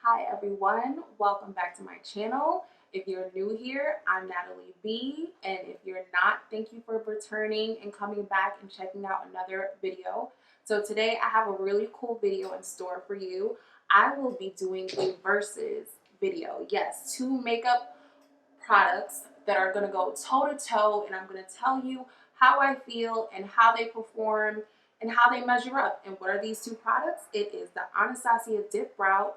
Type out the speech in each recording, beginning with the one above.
Hi everyone, welcome back to my channel. If you're new here, I'm Natalie B, and if you're not, thank you for returning and coming back and checking out another video. So today I have a really cool video in store for you. I will be doing a versus video. Yes, two makeup products that are going to go toe to toe, and I'm going to tell you how I feel and how they perform and how they measure up. And what are these two products? It is the Anastasia Dipbrow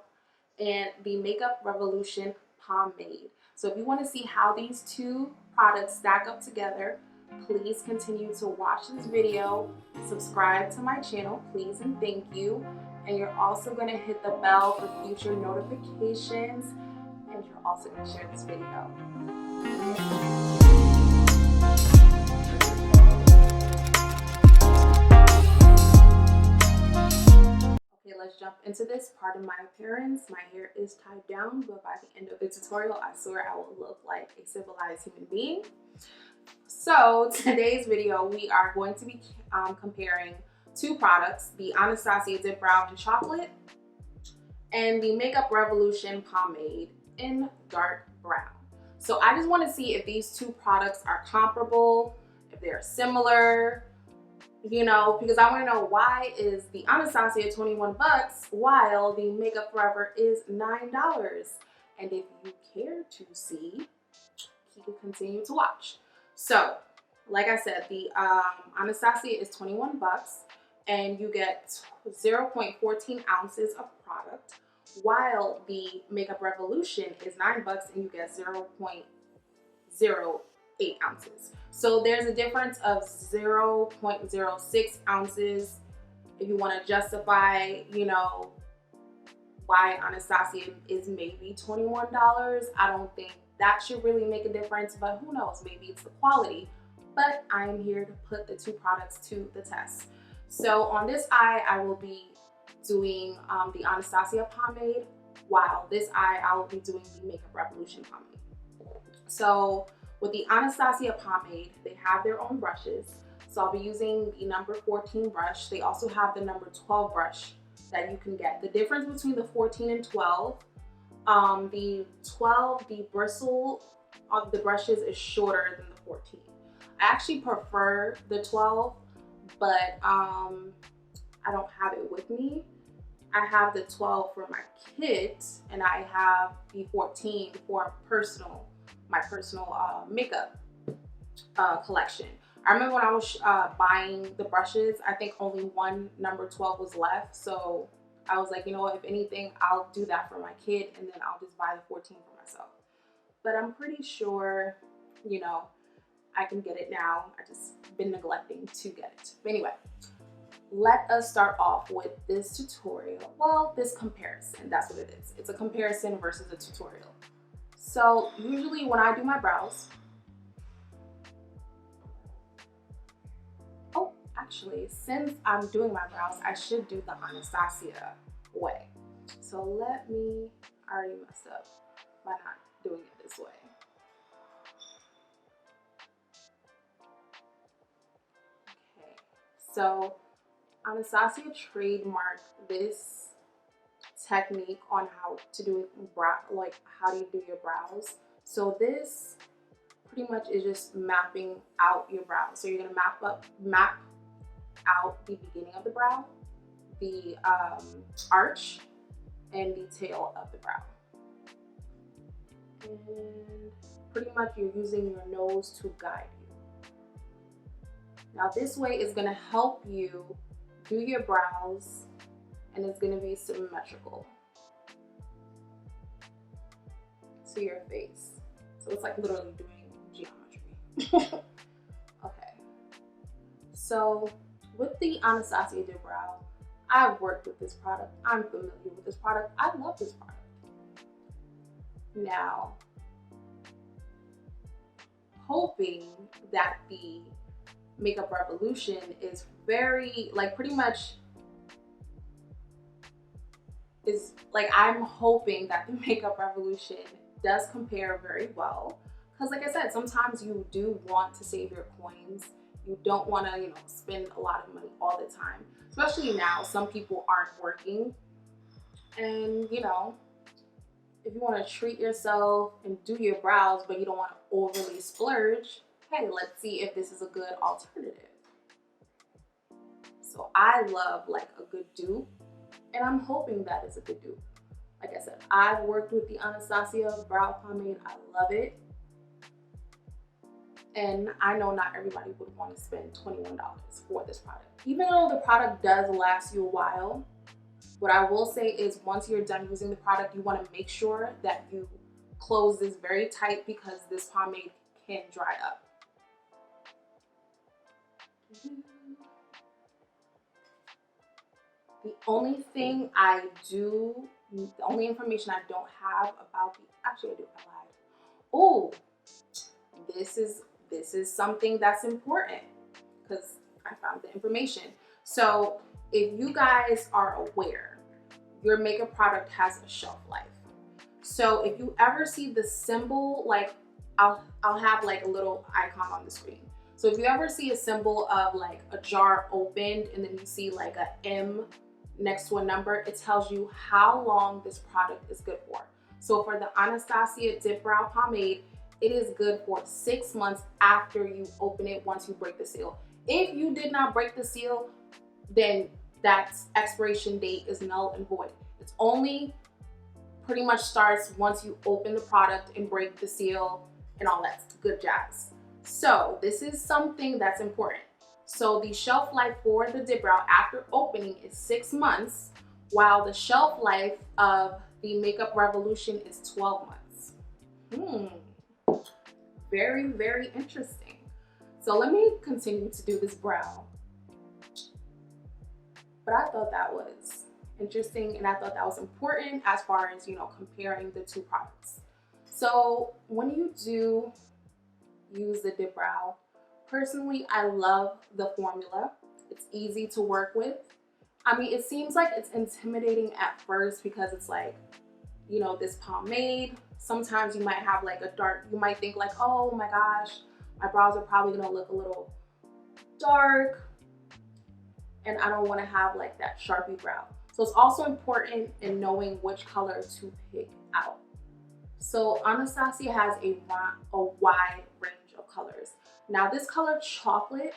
and the Makeup Revolution Pomade. So if you want to see how these two products stack up together, please continue to watch this video, subscribe to my channel, please and thank you. And you're also going to hit the bell for future notifications, and you're also going to share this video. Okay, let's jump into this. Pardon my appearance. My hair is tied down, but by the end of the tutorial, I swear I will look like a civilized human being. So today's video, we are going to be comparing two products, the Anastasia Dipbrow in chocolate and the Makeup Revolution Pomade in dark brown. So I just want to see if these two products are comparable, if they're similar, you know, because I want to know why is the Anastasia 21 bucks while the Makeup Forever is $9. And if you care to see, you can continue to watch. So, like I said, the Anastasia is 21 bucks and you get 0.14 ounces of product, while the Makeup Revolution is 9 bucks and you get 0.08 ounces. So there's a difference of 0.06 ounces. If you want to justify, you know, why Anastasia is maybe $21, I don't think that should really make a difference, but who knows, maybe it's the quality. But I'm here to put the two products to the test. So on this eye, I will be doing the Anastasia pomade, while this eye, I will be doing the Makeup Revolution pomade. So with the Anastasia pomade, they have their own brushes. So I'll be using the number 14 brush. They also have the number 12 brush that you can get. The difference between the 14 and 12, the 12, the bristle of the brushes is shorter than the 14. I actually prefer the 12, but I don't have it with me. I have the 12 for my kit, and I have the 14 for my personal makeup collection. I remember when I was buying the brushes, I think only one number 12 was left. So I was like, you know what, if anything, I'll do that for my kid, and then I'll just buy the 14 for myself. But I'm pretty sure, you know, I can get it now. I just been neglecting to get it. But anyway, let us start off with this tutorial. Well, this comparison, that's what it is. It's a comparison versus a tutorial. So usually when I do my brows, actually, since I'm doing my brows, I should do the Anastasia way. So let me, I already messed up by not doing it this way. Okay, so Anastasia trademarked this technique on how to do brow, like how do you do your brows. So this pretty much is just mapping out your brows. So you're gonna map out the beginning of the brow, the arch, and the tail of the brow. And pretty much you're using your nose to guide you. Now this way is gonna help you do your brows, and it's gonna be symmetrical to your face. So it's like literally doing geometry. Okay, so with the Anastasia Dipbrow, I've worked with this product. I'm familiar with this product. I love this product. Now, hoping that the Makeup Revolution is very, like pretty much is like, I'm hoping that the Makeup Revolution does compare very well. Because like I said, sometimes you do want to save your coins. You don't want to, you know, spend a lot of money all the time. Especially now, some people aren't working. And, you know, if you want to treat yourself and do your brows, but you don't want to overly splurge, hey, let's see if this is a good alternative. So I love like a good dupe, and I'm hoping that it's a good dupe. Like I said, I've worked with the Anastasia Brow Pomade. I love it. And I know not everybody would want to spend $21 for this product. Even though the product does last you a while, what I will say is once you're done using the product, you want to make sure that you close this very tight because this pomade can dry up. The only thing the only information I don't have about the, actually I do, I lied. Oh, this is something that's important because I found the information. So if you guys are aware, your makeup product has a shelf life. So if you ever see the symbol, like I'll have like a little icon on the screen. So if you ever see a symbol of like a jar opened and then you see like a M next to a number, it tells you how long this product is good for. So for the Anastasia Dipbrow Pomade, it is good for 6 months after you open it once you break the seal. If you did not break the seal, then that expiration date is null and void. It's only pretty much starts once you open the product and break the seal and all that good jazz. So this is something that's important. So the shelf life for the Dipbrow after opening is 6 months, while the shelf life of the Makeup Revolution is 12 months. Very, very interesting. So let me continue to do this brow. But I thought that was interesting and I thought that was important as far as, you know, comparing the two products. So when you do use the Dipbrow, personally, I love the formula. It's easy to work with. I mean, it seems like it's intimidating at first because it's like, you know, this pomade. Sometimes you might have like a dark, you might think like, oh my gosh, my brows are probably gonna look a little dark and I don't wanna have like that Sharpie brow. So it's also important in knowing which color to pick out. So Anastasia has a wide range of colors. Now this color chocolate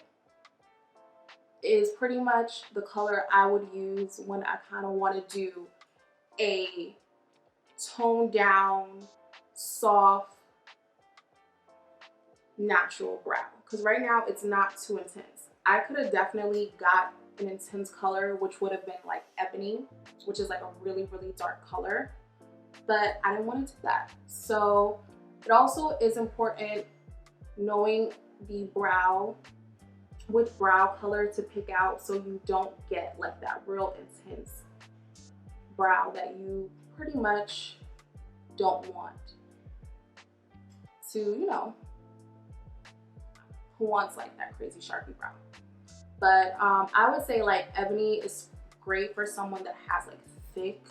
is pretty much the color I would use when I kind of want to do a toned down, soft, natural brow. Because right now it's not too intense. I could have definitely got an intense color, which would have been like Ebony, which is like a really, really dark color. But I didn't want to do that. So it also is important knowing the brow, which brow color to pick out so you don't get like that real intense brow that you pretty much don't want to, you know, who wants like that crazy Sharpie brow. But I would say like Ebony is great for someone that has like thick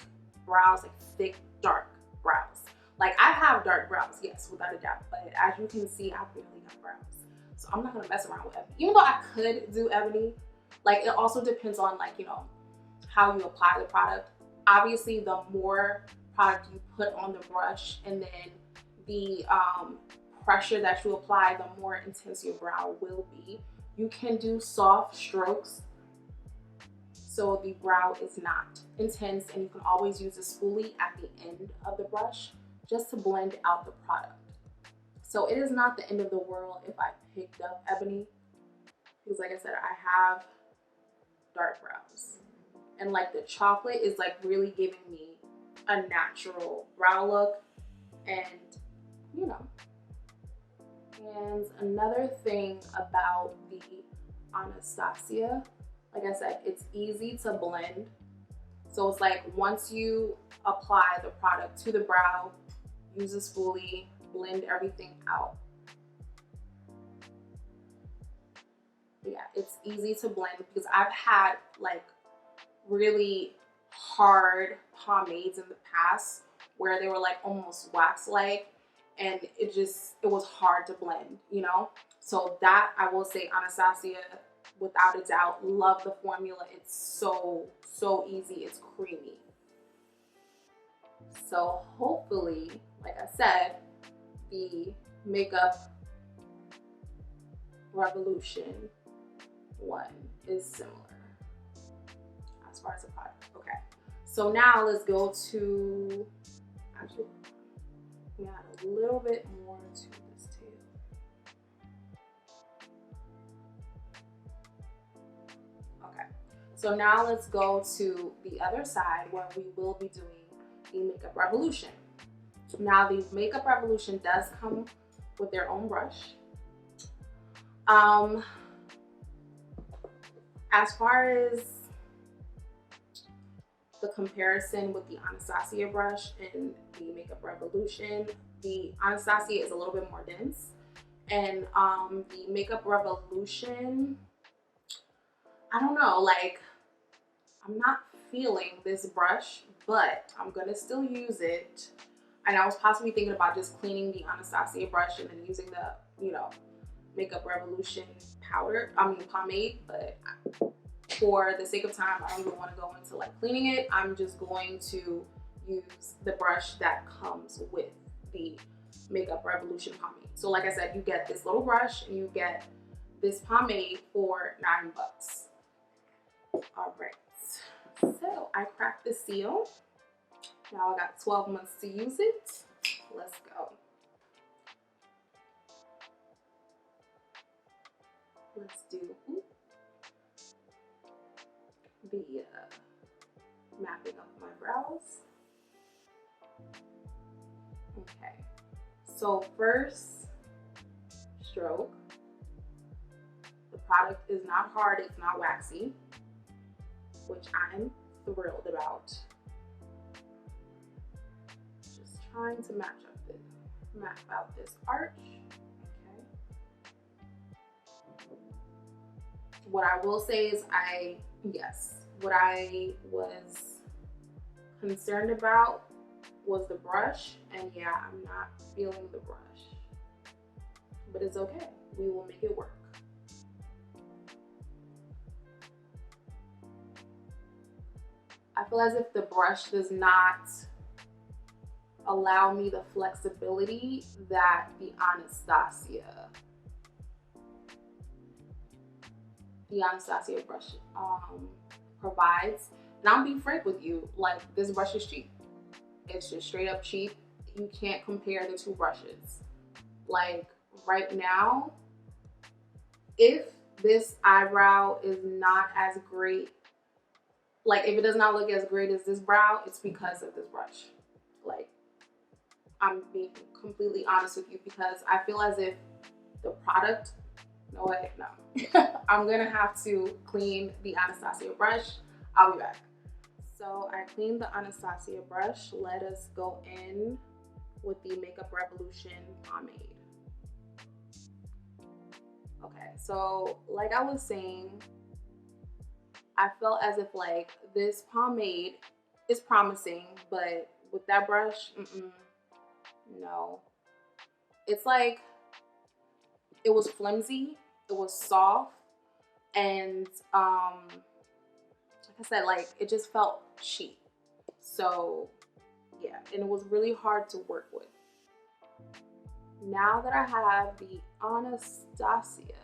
brows, like thick, dark brows. Like I have dark brows, yes, without a doubt, but as you can see, I barely have brows. So I'm not gonna mess around with Ebony. Even though I could do Ebony, like it also depends on like, you know, how you apply the product. Obviously, the more product you put on the brush and then the pressure that you apply, the more intense your brow will be. You can do soft strokes so the brow is not intense, and you can always use a spoolie at the end of the brush just to blend out the product. So it is not the end of the world if I picked up Ebony, because like I said, I have dark brows. And like the chocolate is like really giving me a natural brow look, and you know. And another thing about the Anastasia, like I said, it's easy to blend. So it's like once you apply the product to the brow, use a spoolie, blend everything out. But yeah, it's easy to blend because I've had like really hard pomades in the past where they were like almost wax-like, and it was hard to blend, you know? So that I will say, Anastasia, without a doubt, love the formula. It's so easy, it's creamy. So hopefully, like I said, the Makeup Revolution one is similar as far as the product. Okay, so now let's go to, actually, we add a little bit more to this tail. Okay, so now let's go to the other side where we will be doing the Makeup Revolution. Now the Makeup Revolution does come with their own brush. As far as the comparison with the Anastasia brush and the Makeup Revolution, the Anastasia is a little bit more dense, and the Makeup Revolution, I don't know, like, I'm not feeling this brush, but I'm gonna still use it. And I was possibly thinking about just cleaning the Anastasia brush and then using the, you know, Makeup Revolution pomade, but for the sake of time, I don't even want to go into like cleaning it. I'm just going to use the brush that comes with the Makeup Revolution pomade. So like I said, you get this little brush and you get this pomade for $9. All right, so I cracked the seal. Now I got 12 months to use it. Let's go. Let's do the mapping of my brows. Okay, so first stroke. The product is not hard, it's not waxy, which I'm thrilled about. Just trying to map out this arch. Okay. What I will say is what I was concerned about was the brush, and yeah, I'm not feeling the brush, but it's okay. We will make it work. I feel as if the brush does not allow me the flexibility that the Anastasia brush provides. And I'll be frank with you, like, this brush is cheap. It's just straight up cheap. You can't compare the two brushes. Like right now, if this eyebrow is not as great, like if it does not look as great as this brow, it's because of this brush. Like, I'm being completely honest with you, because I feel as if the product, no way, no. I'm gonna have to clean the Anastasia brush. I'll be back. So I cleaned the Anastasia brush. Let us go in with the Makeup Revolution pomade. Okay, so like I was saying, I felt as if like this pomade is promising, but with that brush, no. It's like, it was flimsy, it was soft, and like I said, like it just felt cheap. So yeah, and it was really hard to work with. Now that I have the Anastasia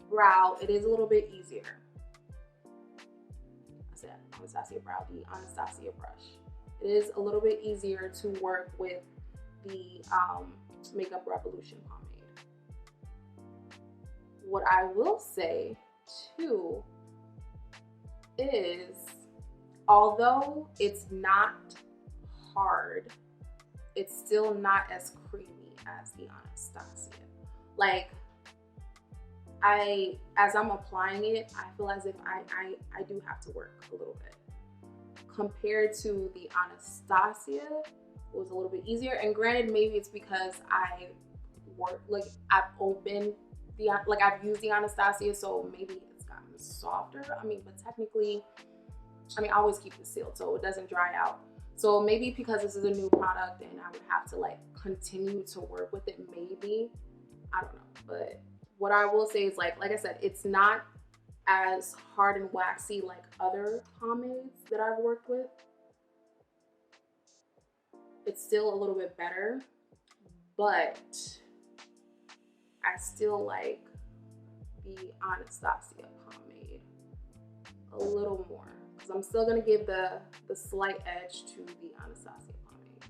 brow, it is a little bit easier. I said Anastasia brow, the Anastasia brush. It is a little bit easier to work with the Makeup Revolution pomade. What I will say too is, although it's not hard, it's still not as creamy as the Anastasia. Like, as I'm applying it, I feel as if I do have to work a little bit. Compared to the Anastasia, it was a little bit easier. And granted, maybe it's because I've used the Anastasia, so maybe it's gotten softer. I mean, but technically, I always keep it sealed so it doesn't dry out. So maybe because this is a new product and I would have to like continue to work with it, maybe, I don't know. But what I will say is, like I said, it's not as hard and waxy like other pomades that I've worked with. it's still a little bit better, but I still like the Anastasia pomade a little more, because I'm still gonna give the slight edge to the Anastasia pomade.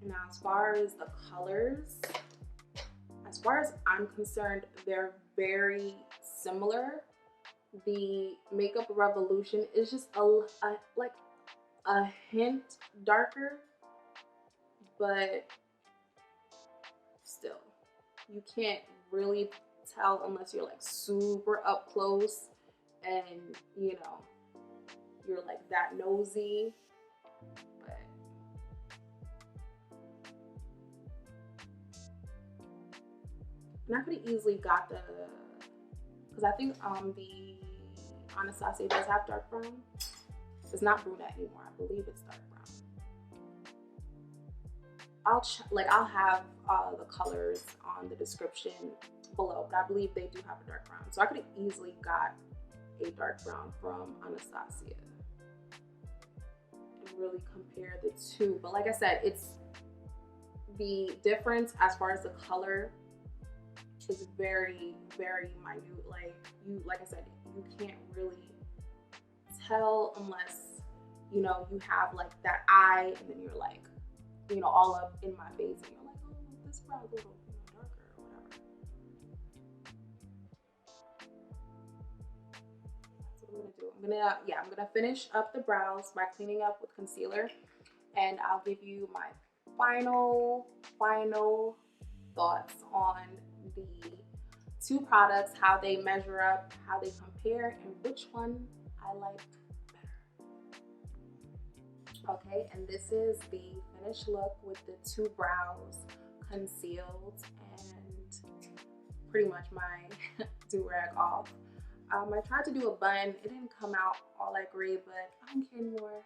Now, as far as the colors, as far as I'm concerned, they're very similar. The Makeup Revolution is just like a hint darker, but still, you can't really tell unless you're like super up close and you know you're like that nosy. But and I could have easily got the, because I think the Anastasia does have dark brown. It's not brunette anymore. I believe it's dark brown. I'll have the colors on the description below, but I believe they do have a dark brown. So I could have easily got a dark brown from Anastasia and really compare the two. But like I said, it's the difference as far as the color is very, very minute. Like I said, you can't really tell unless, you know, you have like that eye and then you're like, you know, all up in my face and you're like, oh, this brow's a little darker or whatever. That's what I'm gonna do. I'm gonna finish up the brows by cleaning up with concealer, and I'll give you my final thoughts on the two products, how they measure up, how they compare, and which one I like better. Okay, and this is the finished look with the two brows concealed and pretty much my do-rag off. I tried to do a bun. It didn't come out all that great, but I don't care anymore.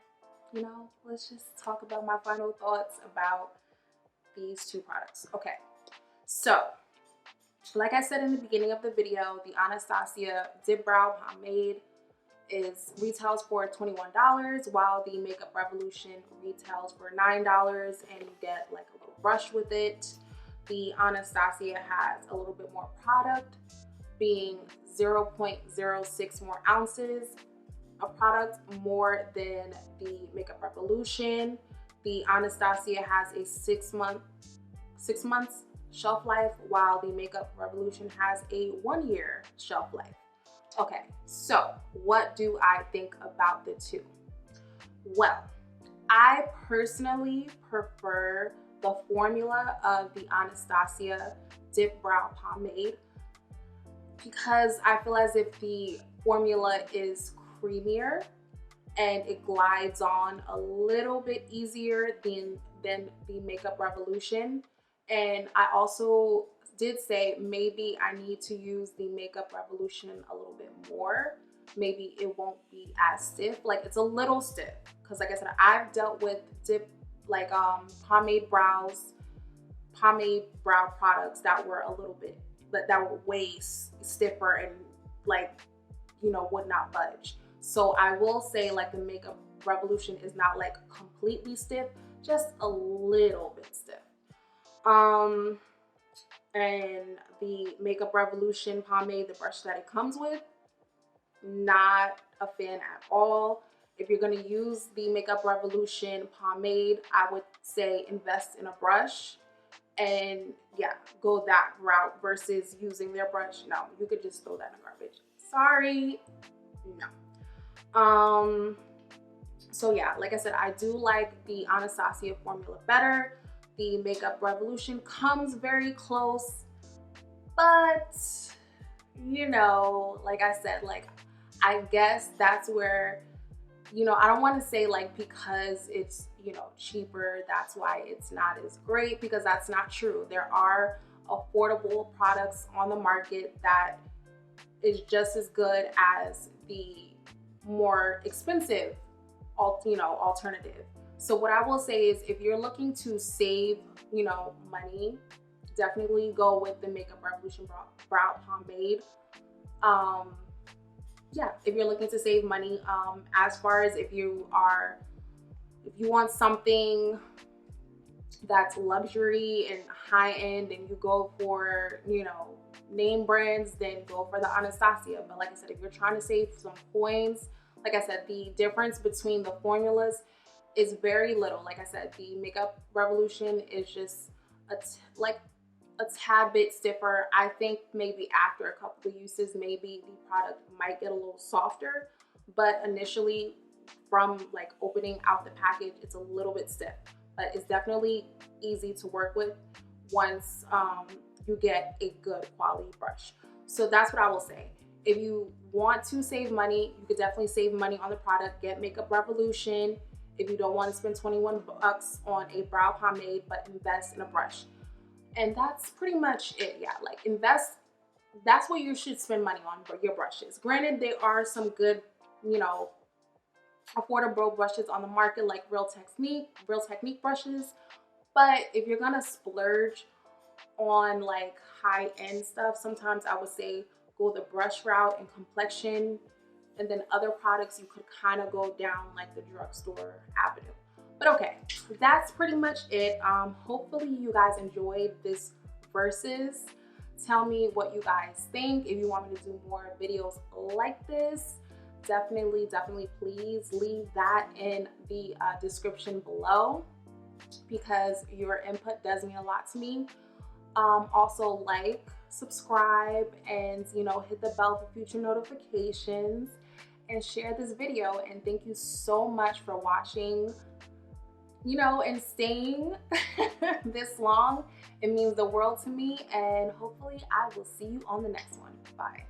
You know, let's just talk about my final thoughts about these two products. Okay, so like I said in the beginning of the video, the Anastasia Dipbrow Pomade retails for $21, while the Makeup Revolution retails for $9, and you get like a little brush with it. The Anastasia has a little bit more product, being 0.06 more ounces of product more than the Makeup Revolution. The Anastasia has a 6 months shelf life, while the Makeup Revolution has a 1 year shelf life. Okay, so what do I think about the two? Well, I personally prefer the formula of the Anastasia Dipbrow Pomade because I feel as if the formula is creamier and it glides on a little bit easier than the Makeup Revolution. And I also did say maybe I need to use the Makeup Revolution a little bit more. Maybe it won't be as stiff. Like, it's a little stiff because like I said, I've dealt with pomade brow products that were a little bit, that were way stiffer and like, you know, would not budge. So I will say like the Makeup Revolution is not like completely stiff, just a little bit stiff. And the Makeup Revolution pomade, the brush that it comes with, not a fan at all. If you're gonna use the Makeup Revolution pomade, I would say invest in a brush and yeah, go that route versus using their brush. No, you could just throw that in the garbage. Sorry, no. So yeah, like I said, I do like the Anastasia formula better. The Makeup Revolution comes very close, but you know, like I said, like I guess that's where, you know, I don't want to say like because it's, you know, cheaper, that's why it's not as great, because that's not true. There are affordable products on the market that is just as good as the more expensive, you know, alternative. So what I will say is if you're looking to save, you know, money, definitely go with the Makeup Revolution Brow Pomade. yeah, if you're looking to save money, as far as if you want something that's luxury and high end and you go for, you know, name brands, then go for the Anastasia. But like I said, if you're trying to save some coins, like I said, the difference between the formulas is very little. Like I said, the Makeup Revolution is just like a tad bit stiffer. I think maybe after a couple of uses, maybe the product might get a little softer, but initially from like opening out the package, it's a little bit stiff, but it's definitely easy to work with once you get a good quality brush. So that's what I will say. If you want to save money, you could definitely save money on the product. Get Makeup Revolution if you don't want to spend 21 bucks on a brow pomade, but invest in a brush. And that's pretty much it. Yeah, like invest. That's what you should spend money on for your brushes. Granted, there are some good, you know, affordable brushes on the market like Real Technique brushes. But if you're gonna splurge on like high-end stuff, sometimes I would say go the brush route and complexion, and then other products you could kind of go down like the drugstore avenue. But okay, that's pretty much it. Hopefully you guys enjoyed this versus. Tell me what you guys think. If you want me to do more videos like this, definitely please leave that in the description below, because your input does mean a lot to me. Also like, subscribe, and you know, hit the bell for future notifications, and share this video. And thank you so much for watching, you know, and staying this long. It means the world to me, and hopefully I will see you on the next one. Bye.